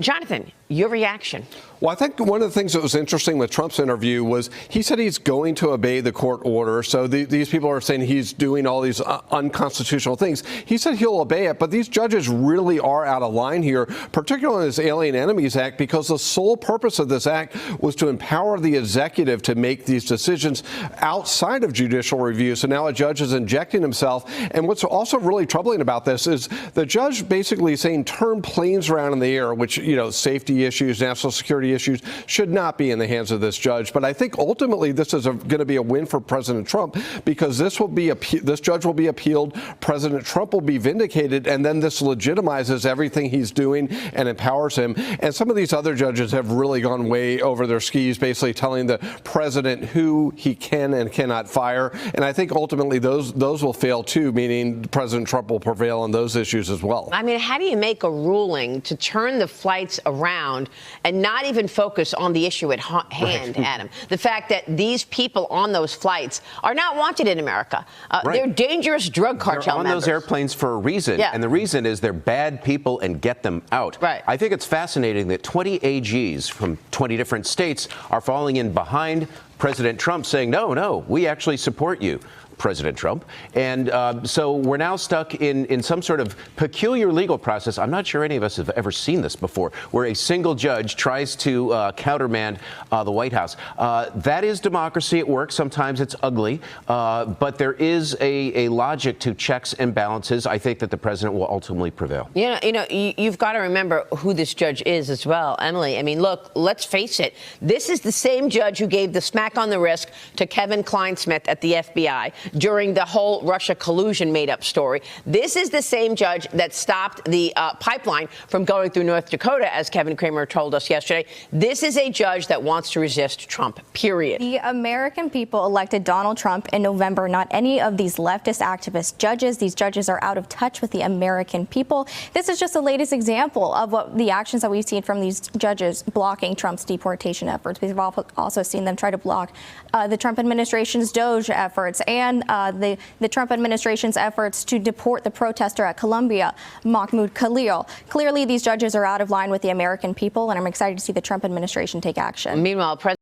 Jonathan, your reaction. Well, I think one of the things that was interesting with Trump's interview was he said he's going to obey the court order. So these people are saying he's doing all these unconstitutional things. He said he'll obey it, but these judges really are out of line here, particularly in this Alien Enemies Act, because the sole purpose of this act was to empower the executive to make these decisions outside of judicial review. So now a judge is injecting himself. And what's also really troubling about this is the judge basically saying turn planes around in the air, which, you know, safety issues, national security issues should not be in the hands of this judge. But I think ultimately this is going to be a win for President Trump, because this judge will be appealed, President Trump will be vindicated, and then this legitimizes everything he's doing and empowers him. And some of these other judges have really gone way over their skis, basically telling the president who he can and cannot fire. And I think ultimately those will fail too, meaning President Trump will prevail on those issues as well. I mean, how do you make a ruling to turn the flights around and not even focus on the issue at hand, Adam? The fact that these people on those flights are not wanted in America. They're dangerous drug cartel members. They're on those airplanes for a reason. Yeah. And the reason is they're bad people and get them out. Right. I think it's fascinating that 20 AGs from 20 different states are falling in behind President Trump, saying, no, we actually support you, President Trump. And so we're now stuck in some sort of peculiar legal process. I'm not sure any of us have ever seen this before, where a single judge tries to countermand the White House. That is democracy at work. Sometimes it's ugly, but there is a logic to checks and balances. I think that the president will ultimately prevail. You've got to remember who this judge is as well, Emily. I mean, look, let's face it. This is the same judge who gave the smack on the wrist to Kevin Kleinsmith at the FBI during the whole Russia collusion made-up story. This is the same judge that stopped the pipeline from going through North Dakota, as Kevin Kramer told us yesterday. This is a judge that wants to resist Trump, period. The American people elected Donald Trump in November, not any of these leftist activist judges. These judges are out of touch with the American people. This is just the latest example of what the actions that we've seen from these judges blocking Trump's deportation efforts. We've also seen them try to block the Trump administration's DOJ efforts and the Trump administration's efforts to deport the protester at Columbia, Mahmoud Khalil. Clearly, these judges are out of line with the American people, and I'm excited to see the Trump administration take action. Meanwhile,